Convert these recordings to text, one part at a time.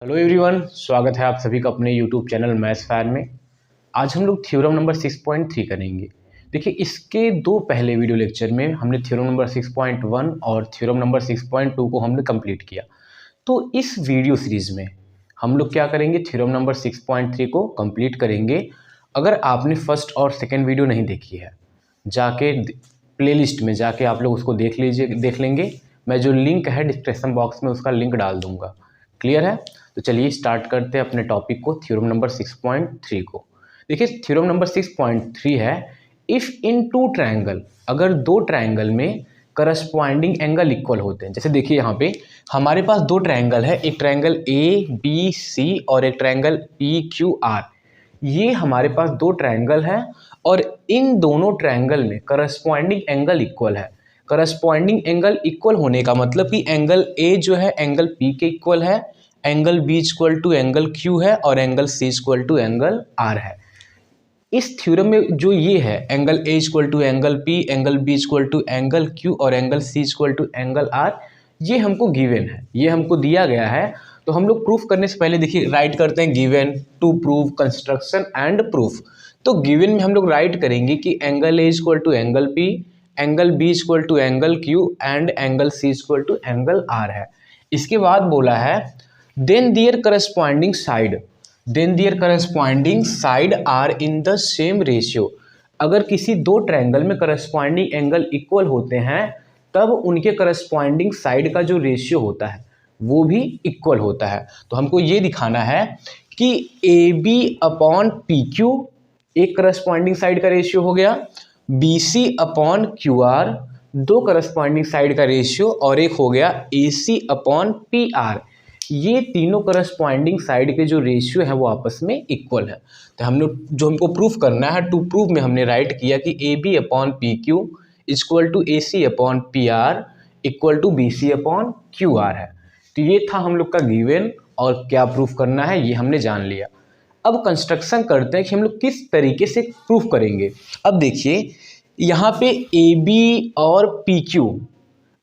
Hello everyone, स्वागत है आप सभी का अपने यूट्यूब चैनल मैथ्स फैन में। आज हम लोग थ्योरम नंबर 6.3 करेंगे। देखिए, इसके दो पहले वीडियो लेक्चर में हमने थ्योरम नंबर 6.1 और थ्योरम नंबर 6.2 को हमने कंप्लीट किया। तो इस वीडियो सीरीज़ में हम लोग क्या करेंगे, थ्योरम नंबर 6.3 को कंप्लीट करेंगे। अगर आपने फर्स्ट और सेकेंड वीडियो नहीं देखी है, जाके प्लेलिस्ट में जाके आप लोग उसको देख लेंगे। मैं जो लिंक है डिस्क्रिप्शन बॉक्स में उसका लिंक डाल दूँगा। क्लियर है? तो चलिए स्टार्ट करते हैं अपने टॉपिक को, थ्योरम नंबर 6.3 को। देखिए, थ्योरम नंबर 6.3 है, इफ़ इन टू ट्रायंगल, अगर दो ट्रायंगल में करस्पॉन्डिंग एंगल इक्वल होते हैं। जैसे देखिए, यहाँ पे हमारे पास दो ट्रायंगल है, एक ट्रायंगल ए बी सी और एक ट्रायंगल पी क्यू आर। ये हमारे पास दो ट्रायंगल हैं और इन दोनों ट्रायंगल में करस्पॉन्डिंग एंगल इक्वल है। करस्पॉन्डिंग एंगल इक्वल होने का मतलब कि एंगल ए जो है एंगल पी के इक्वल है, angle B equal to angle Q है और angle C equal to angle R है। इस थ्योरम में जो ये है, angle A equal to angle P, angle B equal to angle Q और angle C equal to angle R, ये हमको गिवन है, ये हमको दिया गया है। तो हम लोग प्रूफ करने से पहले देखिए राइट करते हैं given to prove construction and proof. तो गिवन में हम लोग राइट करेंगे कि angle A equal to angle P, angle B equal to angle Q and angle C equal to angle R है। इसके बाद बोला है then their corresponding side are in the same ratio. अगर किसी दो ट्रायंगल में करस्पॉन्डिंग एंगल इक्वल होते हैं तब उनके करस्पॉन्डिंग साइड का जो रेशियो होता है वो भी इक्वल होता है। तो हमको ये दिखाना है कि A B upon P Q एक करस्पॉन्डिंग साइड का रेशियो हो गया, B C upon Q R दो करस्पॉन्डिंग साइड का रेशियो, और एक हो गया A C upon P R, ये तीनों करस्पॉन्डिंग साइड के जो रेशियो है वो आपस में इक्वल है। तो हम लोग जो हमको प्रूफ करना है, टू प्रूफ में हमने राइट किया कि A B upon P Q equal to A C upon P R equal to B C upon Q R है। तो ये था हम लोग का गिवन, और क्या प्रूफ करना है ये हमने जान लिया। अब कंस्ट्रक्शन करते हैं कि हम लोग किस तरीके से प्रूफ करेंगे। अब देखिए, यहाँ पे ए बी और पी क्यू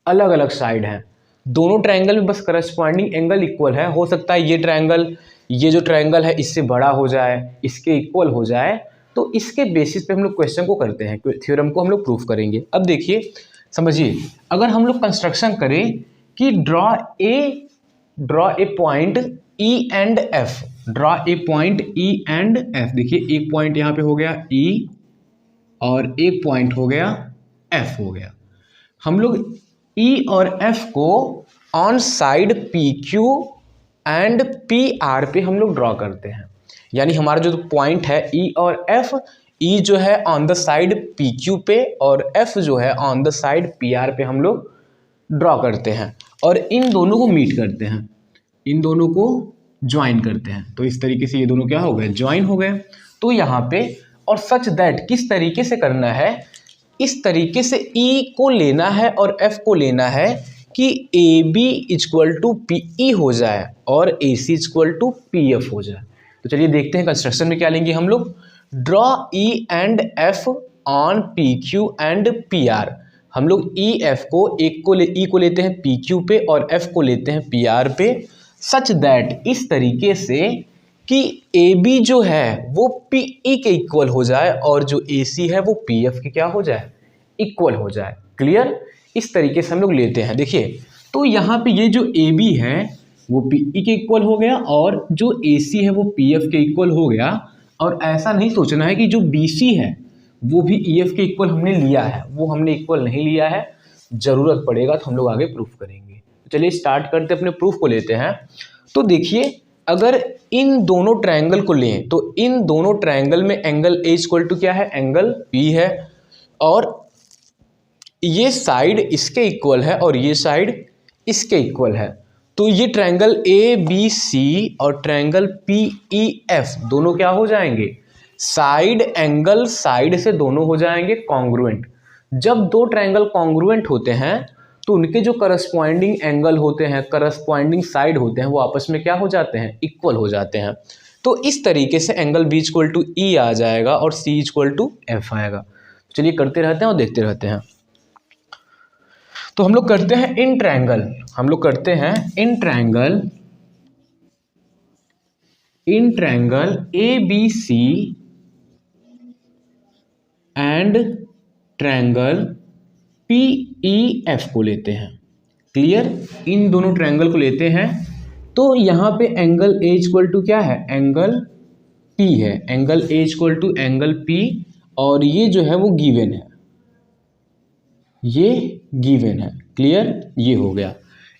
अलग अलग साइड हैं, दोनों ट्रायंगल में बस करस्पॉन्डिंग एंगल इक्वल है। हो सकता है ये जो ट्रायंगल है इससे बड़ा हो जाए, इसके इक्वल हो जाए। तो इसके बेसिस पे हम लोग क्वेश्चन को करते हैं, थ्योरम को हम लोग प्रूफ करेंगे। अब देखिए, समझिए, अगर हम लोग कंस्ट्रक्शन करें कि draw a point E and F, draw a point E and F. देखिए, एक पॉइंट यहाँ पे हो गया ई और एक पॉइंट हो गया एफ हो गया। हम लोग ई और एफ को on side P Q and P R पे हम लोग ड्रॉ करते हैं। यानी हमारा जो पॉइंट है ई और एफ, ई जो है on the side P Q पे और एफ जो है on the side P R पे हम लोग ड्रॉ करते हैं, और इन दोनों को मीट करते हैं, इन दोनों को ज्वाइन करते हैं। तो इस तरीके से ये दोनों क्या हो गए, ज्वाइन हो गए। तो यहाँ पे और सच दैट किस तरीके से करना है, इस तरीके से E को लेना है और F को लेना है कि A B equal to P E हो जाए और A C equal to P F हो जाए। तो चलिए देखते हैं कंस्ट्रक्शन में क्या लेंगे हम लोग। Draw E and F on P Q and P R. हम लोग E F को E को लेते हैं पी क्यू पे और F को लेते हैं पी आर पे, सच दैट इस तरीके से कि ए बी जो है वो पी ई के इक्वल हो जाए और जो ए सी है वो पी एफ के क्या हो जाए, इक्वल हो जाए। क्लियर? इस तरीके से हम लोग लेते हैं। देखिए, तो यहाँ पे ये जो ए बी है वो पी ई के इक्वल हो गया और जो ए सी है वो पी एफ के इक्वल हो गया। और ऐसा नहीं सोचना है कि जो बी सी है वो भी ई एफ के इक्वल हमने लिया है, वो हमने इक्वल नहीं लिया है। ज़रूरत पड़ेगा तो हम लोग आगे प्रूफ करेंगे। तो चलिए स्टार्ट करते अपने प्रूफ को लेते हैं। तो देखिए, अगर इन दोनों ट्रायंगल को लें तो इन दोनों ट्रायंगल में एंगल ए इक्वल टू क्या है, एंगल पी है, और ये साइड इसके इक्वल है और ये साइड इसके इक्वल है। तो ये ट्रायंगल ए बी सी और ट्रायंगल पी ई एफ दोनों क्या हो जाएंगे, साइड एंगल साइड से दोनों हो जाएंगे कॉन्ग्रुएंट। जब दो ट्रायंगल कॉन्ग्रुएंट होते हैं तो उनके जो करस्पॉन्डिंग एंगल होते हैं, करस्पॉन्डिंग साइड होते हैं, वो आपस में क्या हो जाते हैं, इक्वल हो जाते हैं। तो इस तरीके से एंगल बी इक्वल टू ई आ जाएगा और सी इक्वल टू एफ आएगा। चलिए करते रहते हैं और देखते रहते हैं। तो हम लोग करते हैं in triangle, in triangle ABC and triangle PEF को लेते हैं। क्लियर, इन दोनों ट्रायंगल को लेते हैं तो यहाँ पे एंगल A इक्वल टू क्या है, एंगल P है, angle A equal to angle P, और ये जो है वो गिवन है, ये गिवन है। क्लियर, ये हो गया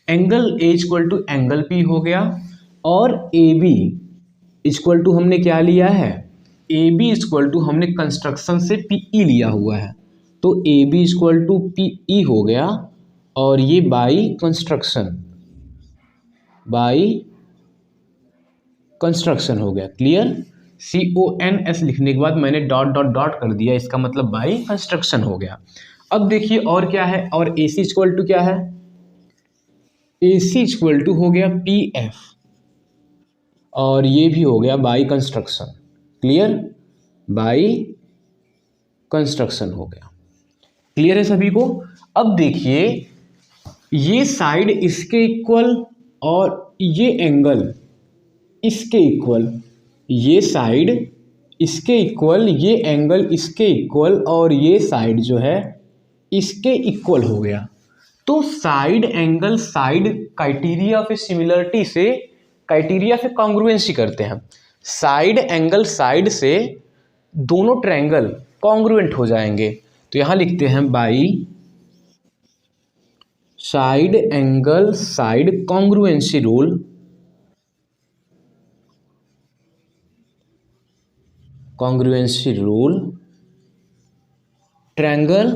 angle A equal to angle P हो गया, और AB इक्वल टू हमने क्या लिया है, AB इक्वल टू हमने कंस्ट्रक्शन से PE लिया हुआ है, तो AB इक्वल टू PE हो गया, और ये बाई कंस्ट्रक्शन हो गया। क्लियर, CONS लिखने के बाद मैंने डॉट डॉट डॉट कर दिया, इसका मतलब बाई कंस्ट्रक्शन हो गया। अब देखिए और क्या है, और AC इक्वल टू क्या है, AC इक्वल टू हो गया PF, और ये भी हो गया by construction. Clear, by construction हो गया। क्लियर है सभी को। अब देखिए ये साइड इसके इक्वल और ये एंगल इसके इक्वल, ये साइड इसके इक्वल, ये एंगल इसके इक्वल, और ये साइड जो है इसके इक्वल हो गया। तो side angle side criteria of similarity से क्राइटेरिया ऑफ कॉन्ग्रुएंसी करते हैं। साइड एंगल साइड से दोनों ट्रायंगल कॉन्ग्रुएंट हो जाएंगे, तो यहां लिखते हैं by side angle side congruency rule, triangle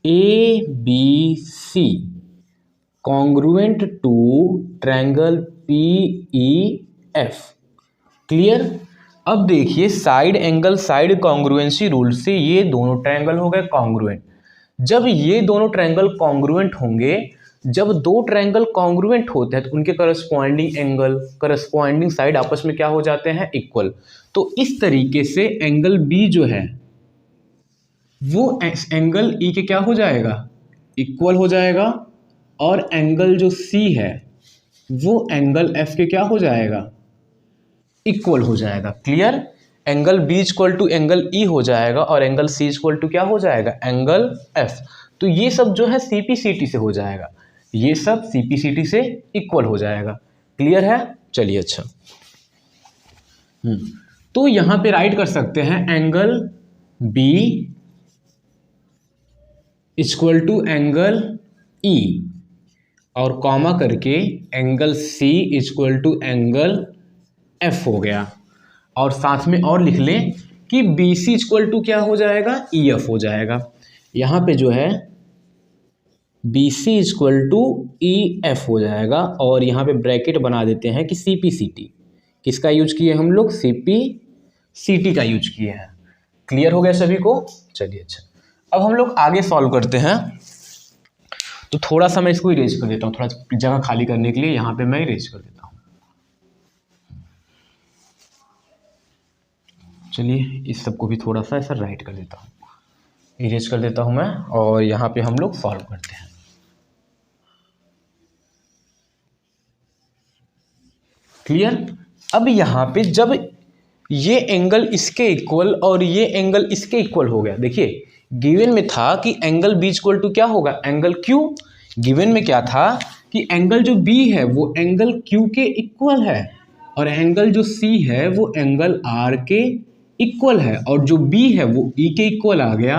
ABC congruent to triangle PEF। Clear, अब देखिए side angle side congruency rule से ये दोनों ट्रायंगल हो गए कॉन्ग्रुएंट। जब ये दोनों ट्रायंगल कॉन्ग्रुएंट होंगे, जब दो ट्रायंगल कॉन्ग्रुएंट होते हैं तो उनके करस्पॉन्डिंग एंगल करस्पॉन्डिंग साइड आपस में क्या हो जाते हैं, इक्वल। तो इस तरीके से एंगल B जो है वो एंगल E के क्या हो जाएगा, इक्वल हो जाएगा, और एंगल जो C है वो एंगल F के क्या हो जाएगा, इक्वल हो जाएगा। Clear, angle B equal to angle E हो जाएगा, और एंगल C इक्वल टू क्या हो जाएगा, एंगल F। तो ये सब जो है CPCT से हो जाएगा, ये सब CPCT से इक्वल हो जाएगा। क्लियर है, चलिए अच्छा। तो यहां पे राइट कर सकते हैं angle B equal to angle E, और कॉमा करके angle C equal to angle F हो गया, और साथ में और लिख लें कि BC इक्वल टू क्या हो जाएगा, EF हो जाएगा। यहाँ पे जो है BC इक्वल टू EF हो जाएगा, और यहाँ पे ब्रैकेट बना देते हैं कि CPCT, किसका यूज किए हम लोग, CPCT का यूज किए हैं। क्लियर हो गया सभी को, चलिए अच्छा। अब हम लोग आगे सॉल्व करते हैं, तो थोड़ा सा मैं इसको इरेज कर देता हूँ, थोड़ा जगह खाली करने के लिए यहाँ पे मैं इरेज कर देता हूँ। चलिए इस सबको भी थोड़ा सा ऐसा राइट कर देता हूँ, इरेज कर देता हूँ मैं, और यहाँ पे हम लोग सॉल्व करते हैं। क्लियर, अब यहाँ पे जब ये एंगल इसके इक्वल और ये एंगल इसके इक्वल हो गया, देखिए गिवन में था कि एंगल B इक्वल टू क्या होगा, एंगल Q। गिवन में क्या था कि एंगल जो B है वो एंगल Q के इक्वल है, और एंगल जो C है वो एंगल R के इक्वल है, और जो B है वो E के इक्वल आ गया,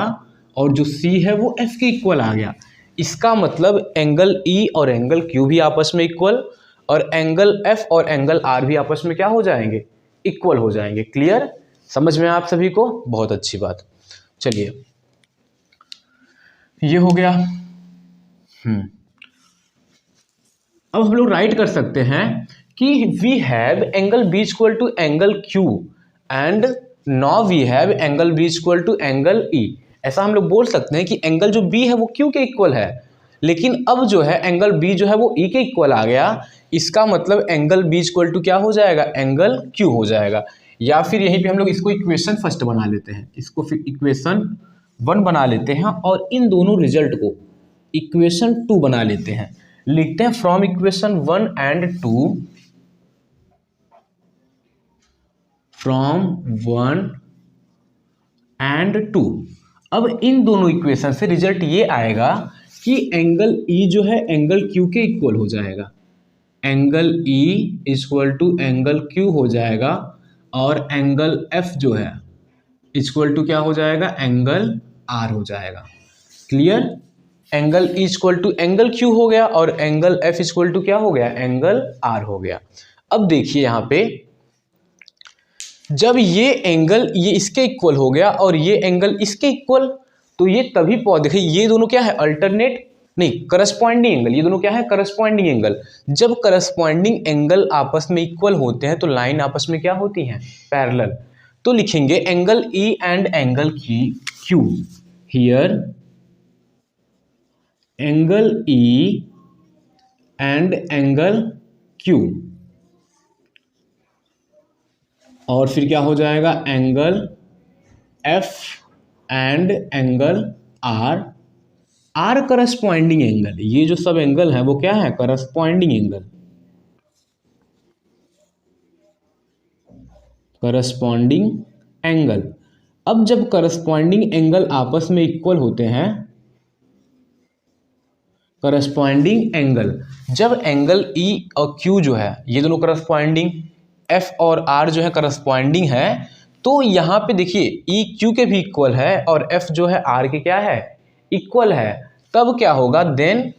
और जो C है वो F के इक्वल आ गया। इसका मतलब एंगल E और एंगल Q भी आपस में इक्वल, और एंगल F और एंगल R भी आपस में क्या हो जाएंगे, इक्वल हो जाएंगे। क्लियर, समझ में आप सभी को, बहुत अच्छी बात। चलिए ये हो गया। अब हम लोग राइट कर सकते हैं कि we have angle B equal to angle Q and now we have angle B equal to angle E। ऐसा हम लोग बोल सकते हैं कि एंगल जो B है वो Q के इक्वल है, लेकिन अब जो है एंगल B जो है वो E के इक्वल आ गया। इसका मतलब एंगल B इक्वल टू क्या हो जाएगा, एंगल Q हो जाएगा। या फिर यहीं पे हम लोग इसको इक्वेशन फर्स्ट बना लेते हैं, इसको फिर इक्वेशन 1 बना लेते हैं, और इन दोनों रिजल्ट को इक्वेशन 2 बना लेते हैं। लिखते हैं from equation 1 and 2 from 1 and 2। अब इन दोनों इक्वेशन से रिजल्ट ये आएगा कि एंगल ई जो है एंगल क्यू के इक्वल हो जाएगा, angle E equal to angle Q हो जाएगा, और एंगल एफ जो है इक्वल टू क्या हो जाएगा, एंगल आर हो जाएगा। Clear? Angle E equal to angle Q हो गया और एंगल एफ इक्वल टू क्या हो गया, एंगल आर हो गया। अब देखिए यहाँ पे जब ये एंगल ये इसके इक्वल हो गया और ये एंगल इसके इक्वल, तो ये तभी देखिए ये दोनों क्या है, अल्टरनेट नहीं करस्पॉन्डिंग एंगल, ये दोनों क्या है, करस्पॉन्डिंग एंगल। जब करस्पॉन्डिंग एंगल आपस में इक्वल होते हैं तो लाइन आपस में क्या होती हैं, पैरेलल। तो लिखेंगे angle E and angle Q, here angle E and angle Q, और फिर क्या हो जाएगा, angle F and angle R, are corresponding angle. ये जो सब एंगल है वो क्या है, करस्पॉन्डिंग एंगल, करस्पॉन्डिंग एंगल। अब जब करस्पॉन्डिंग एंगल आपस में इक्वल होते हैं, करस्पॉन्डिंग एंगल जब एंगल ई और क्यू जो है ये दोनों करस्पॉन्डिंग, एफ और आर जो है करस्पॉन्डिंग है, तो यहाँ पे देखिए ई क्यू के भी इक्वल है और एफ जो है आर के क्या है, इक्वल है। तब क्या होगा, then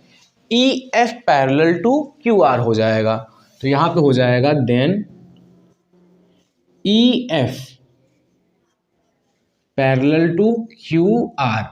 E F parallel to Q R हो जाएगा। तो यहाँ पे हो जाएगा then E F parallel to Q R.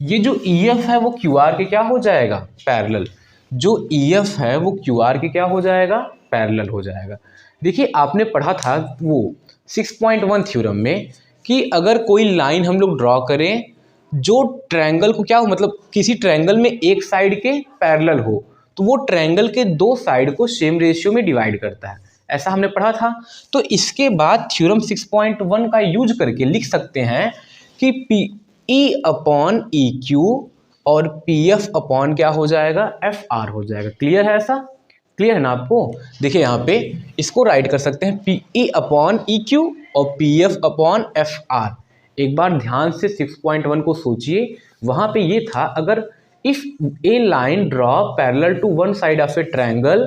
ये जो ई एफ है वो क्यू आर के क्या हो जाएगा, पैरेलल। जो ई एफ है वो क्यू आर के क्या हो जाएगा, पैरेलल हो जाएगा। देखिए आपने पढ़ा था वो 6.1 थ्योरम में कि अगर कोई लाइन हम लोग ड्रॉ करें जो ट्रायंगल को क्या हो, मतलब किसी ट्रायंगल में एक साइड के पैरेलल हो, तो वो ट्रायंगल के दो साइड को सेम रेशियो में डिवाइड करता है, ऐसा हमने पढ़ा था। तो इसके बाद थ्योरम 6.1 का यूज करके लिख सकते हैं कि P E upon E Q और पी एफ अपॉन क्या हो जाएगा, एफ आर हो जाएगा। क्लियर है? ऐसा क्लियर है ना आपको? देखिए यहाँ पे इसको राइट कर सकते हैं P E upon E Q और P F upon F R. एक बार ध्यान से 6.1 को सोचिए, वहाँ पे ये था अगर if a line draw parallel to one side of a triangle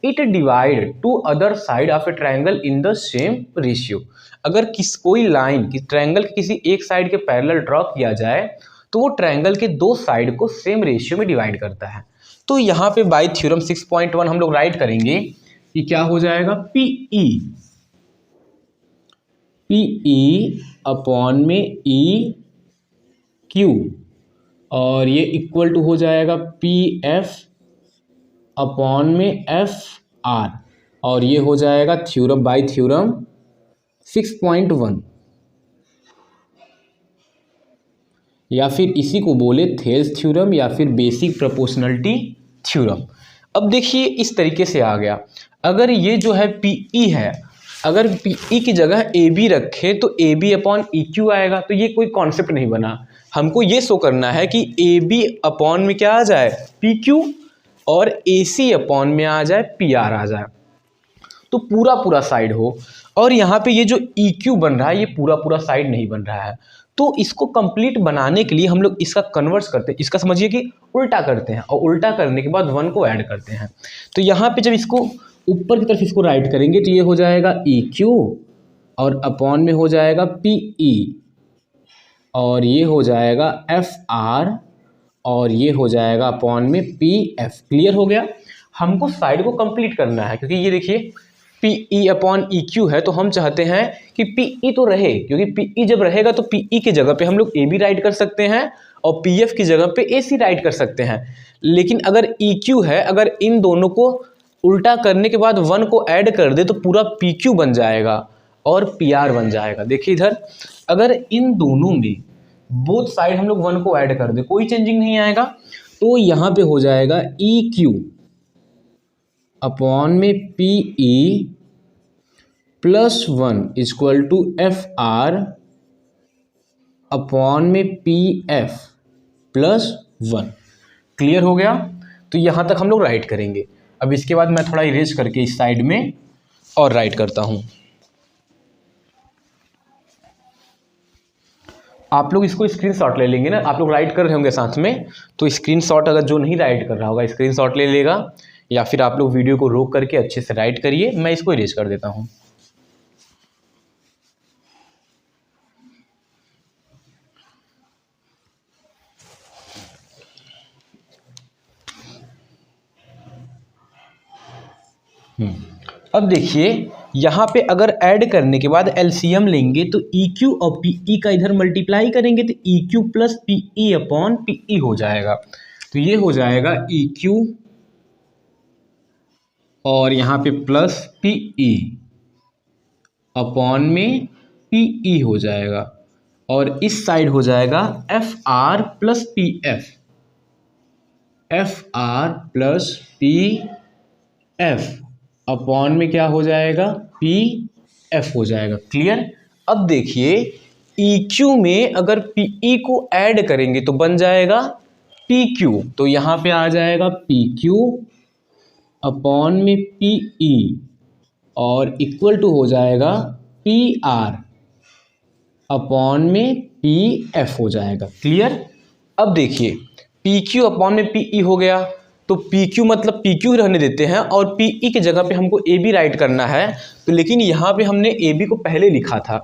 it divide two other side of a triangle in the same ratio. अगर कोई लाइन ट्रायंगल के किसी एक साइड के पैरेलल ड्रॉ किया जाए तो वो ट्रायंगल के दो साइड को सेम रेशियो में डिवाइड करता है। तो यहाँ पे बाय थ्योरम 6.1 हम लोग राइट करेंगे कि क्या हो जाएगा, पी अपॉन में ई क्यू और ये इक्वल टू हो जाएगा पी एफ अपॉन में एफ आर, और ये हो जाएगा थ्योरम बाय थ्योरम 6.1, या फिर इसी को बोले थेल्स थ्योरम या फिर बेसिक प्रोपोर्शनलिटी थ्योरम। अब देखिए इस तरीके से आ गया, अगर ये जो है पीई है, अगर पीई की जगह ए बी रखे तो A B upon E Q आएगा, तो ये कोई कॉन्सेप्ट नहीं बना। हमको ये शो करना है कि ए बी अपॉन में क्या आ जाए, पी क्यू, और ए सी अपॉन में आ जाए पी आर आ जाए, तो पूरा पूरा साइड हो। और यहाँ पे ये जो ई क्यू बन रहा है ये पूरा पूरा साइड नहीं बन रहा है, तो इसको कंप्लीट बनाने के लिए हम लोग इसका कन्वर्स करते हैं, इसका समझिए कि उल्टा करते हैं, और उल्टा करने के बाद 1 को ऐड करते हैं। तो यहाँ पे जब इसको ऊपर की तरफ इसको राइट करेंगे तो ये हो जाएगा ई क्यू और अपॉन में हो जाएगा पी ई, और ये हो जाएगा एफ आर, और ये हो जाएगा अपॉन में पी एफ। क्लियर हो गया? हमको साइड को कंप्लीट करना है, क्योंकि ये देखिए P E upon E Q है, तो हम चाहते हैं कि पी ई तो रहे, क्योंकि पी ई जब रहेगा तो पी ई की जगह पे हम लोग ए बी राइट कर सकते हैं और पी एफ की जगह पे ए सी राइट कर सकते हैं। लेकिन अगर ई क्यू है, अगर इन दोनों को उल्टा करने के बाद 1 को ऐड कर दे तो पूरा पी क्यू बन जाएगा और पी आर बन जाएगा। देखिए इधर अगर इन दोनों में बोथ साइड हम लोग 1 को ऐड कर दे, कोई चेंजिंग नहीं आएगा, तो यहाँ पे हो जाएगा ई क्यू अपॉन में P E plus 1 equal to F R upon में पी एफ प्लस 1। क्लियर हो गया? तो यहाँ तक हम लोग राइट करेंगे। अब इसके बाद मैं थोड़ा इरेज करके इस साइड में और राइट करता हूँ। आप लोग इसको स्क्रीनशॉट ले लेंगे ना, आप लोग राइट कर रहे होंगे साथ में, तो स्क्रीनशॉट अगर जो नहीं राइट कर रहा होगा स्क्रीनशॉट ले लेगा, या फिर आप लोग वीडियो को रोक करके अच्छे से राइट करिए। मैं इसको इरेज कर देता हूँ। अब देखिए यहाँ पे अगर ऐड करने के बाद एलसीएम लेंगे तो EQ और PE का इधर मल्टीप्लाई करेंगे तो EQ plus PE upon PE हो जाएगा। तो ये हो जाएगा EQ और यहाँ पे प्लस PE अपॉन में PE हो जाएगा, और इस साइड हो जाएगा FR plus PF, FR plus PF upon में क्या हो जाएगा, PF हो जाएगा। क्लियर। अब देखिए EQ में अगर PE को ऐड करेंगे तो बन जाएगा PQ, तो यहाँ पे आ जाएगा PQ अपॉन में PE और इक्वल टू हो जाएगा PR अपॉन में PF हो जाएगा। क्लियर। अब देखिए PQ अपॉन में PE हो गया, तो PQ मतलब PQ रहने देते हैं और PE की जगह पे हमको AB राइट करना है, तो लेकिन यहाँ पे हमने AB को पहले लिखा था,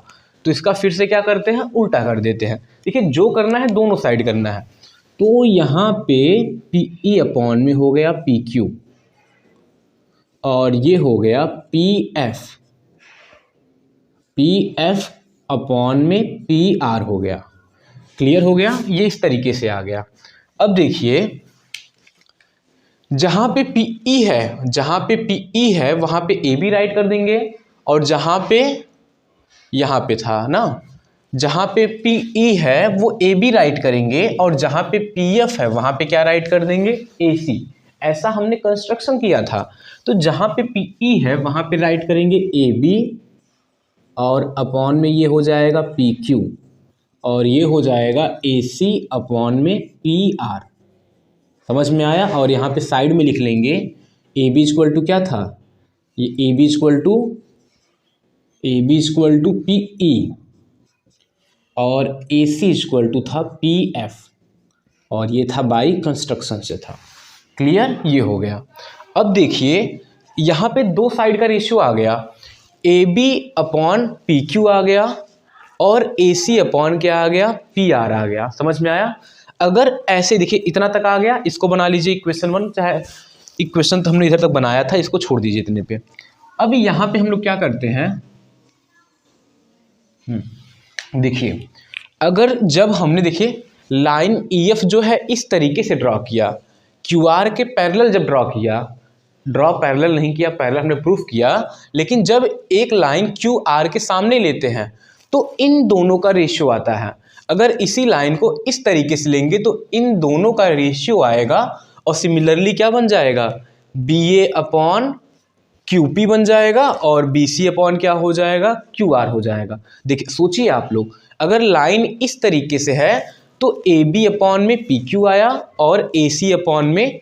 तो इसका फिर से क्या करते हैं, उल्टा कर देते हैं। देखिए जो करना है दोनों साइड करना है, तो यहाँ पे PE अपॉन में हो गया PQ और ये हो गया PF अपॉन में PR हो गया। क्लियर हो गया, ये इस तरीके से आ गया। अब देखिए जहाँ पे PE है वहाँ पे AB राइट कर देंगे, और जहाँ पे यहाँ पे था ना, जहाँ पे PE है वो AB राइट करेंगे, और जहाँ पे PF है वहाँ पे क्या राइट कर देंगे, AC। ऐसा हमने कंस्ट्रक्शन किया था। तो जहाँ पे PE है वहाँ पे राइट करेंगे AB और अपॉन में ये हो जाएगा PQ और ये हो जाएगा AC अपॉन में PR। समझ में आया। और यहाँ पे साइड में लिख लेंगे AB इक्वल टू क्या था, ये AB इक्वल टू PE और AC इक्वल टू था PF, और ये था बाई कंस्ट्रक्शन से था। क्लियर, ये हो गया। अब देखिए यहाँ पे दो साइड का रेशियो आ गया, AB अपॉन PQ आ गया और AC अपॉन क्या आ गया, PR आ गया। समझ में आया। अगर ऐसे देखिए इतना तक आ गया, इसको बना लीजिए इक्वेशन 1, चाहे इक्वेशन तो हमने इधर तक बनाया था, इसको छोड़ दीजिए इतने पे। अब यहाँ पे हम लोग क्या करते हैं, देखिए अगर जब हमने देखिए लाइन EF जो है इस तरीके से ड्रॉ किया, QR के पैरेलल जब ड्रॉ पैरेलल नहीं किया, पैरेलल हमने प्रूफ किया, लेकिन जब एक लाइन QR के सामने लेते हैं तो इन दोनों का रेशियो आता है। अगर इसी लाइन को इस तरीके से लेंगे तो इन दोनों का रेशियो आएगा, और सिमिलरली क्या बन जाएगा, BA अपॉन QP बन जाएगा और BC अपॉन क्या हो जाएगा, QR हो जाएगा। देखिए सोचिए आप लोग, अगर लाइन इस तरीके से है तो AB अपॉन में PQ आया और AC अपॉन में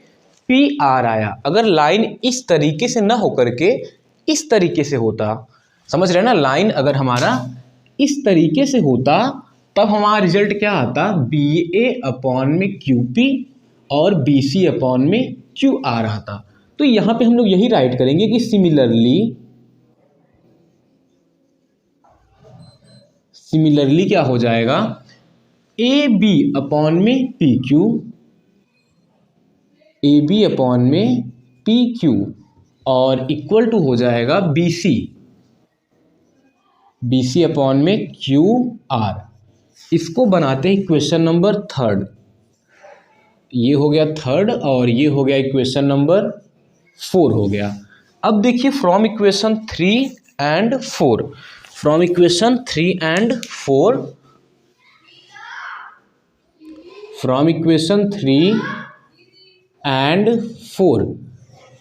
PR आया। अगर लाइन इस तरीके से ना होकर के इस तरीके से होता, समझ रहे हैं ना, लाइन अगर हमारा इस तरीके से होता तब हमारा रिजल्ट क्या आता, BA अपॉन में QP और BC अपॉन में QR आता। तो यहाँ पे हम लोग यही राइट करेंगे कि सिमिलरली क्या हो जाएगा, AB अपॉन में PQ और इक्वल टू हो जाएगा BC अपॉन में QR। इसको बनाते हैं इक्वेशन नंबर 3, ये हो गया 3 और ये हो गया इक्वेशन नंबर 4 हो गया। अब देखिए फ्रॉम इक्वेशन 3 एंड 4,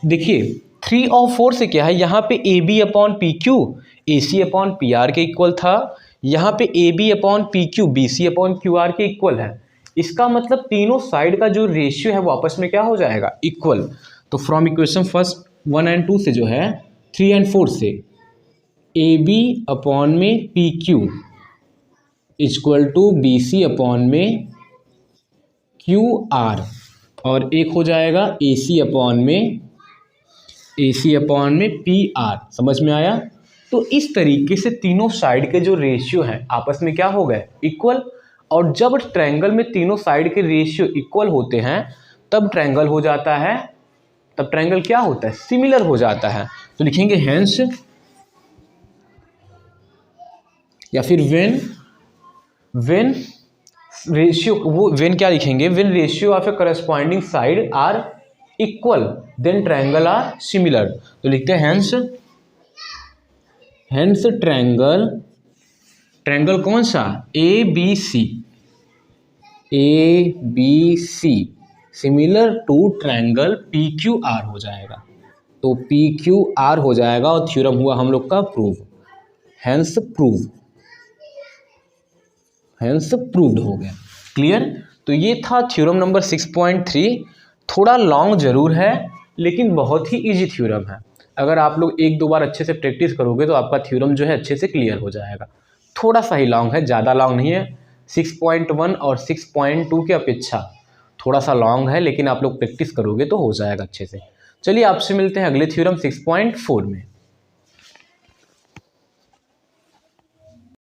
देखिए 3 और 4 से क्या है, यहाँ पे AB upon PQ AC upon PR के इक्वल था, यहाँ पे AB upon PQ BC upon QR के इक्वल है। इसका मतलब तीनों साइड का जो रेशियो है वो आपस में क्या हो जाएगा, इक्वल। तो फ्रॉम इक्वेशन फर्स्ट 1 एंड 2 से जो है 3 एंड 4 से AB अपॉन में PQ equal to B C upon में क्यू आर, और एक हो जाएगा ए सी अपॉन में पी आर। समझ में आया? तो इस तरीके से तीनों साइड के जो रेशियो हैं आपस में क्या हो गए, इक्वल। और जब ट्रायंगल में तीनों साइड के रेशियो इक्वल होते हैं तब ट्रायंगल हो जाता है, तब ट्रायंगल क्या होता है, सिमिलर हो जाता है। तो लिखेंगे हेंस, या फिर व्हेन रेशियो, वो व्हेन क्या लिखेंगे, when ratio of a corresponding side are equal then triangle are similar. तो लिखते हैं हेंस ट्रायंगल कौन सा, A B C similar to triangle P Q R हो जाएगा। तो पी क्यू आर हो जाएगा और थ्योरम हुआ हम लोग का प्रूव, हेंस प्रूव्ड हो गया। क्लियर? तो ये था थ्योरम नंबर 6.3। थोड़ा लॉन्ग जरूर है लेकिन बहुत ही इजी थ्योरम है। अगर आप लोग एक दो बार अच्छे से प्रैक्टिस करोगे तो आपका थ्योरम जो है अच्छे से क्लियर हो जाएगा। थोड़ा सा ही लॉन्ग है, ज़्यादा लॉन्ग नहीं है। 6.1 और 6.2 की अपेक्षा थोड़ा सा लॉन्ग है, लेकिन आप लोग प्रैक्टिस करोगे तो हो जाएगा अच्छे से। चलिए आपसे मिलते हैं अगले थ्योरम 6.4 में।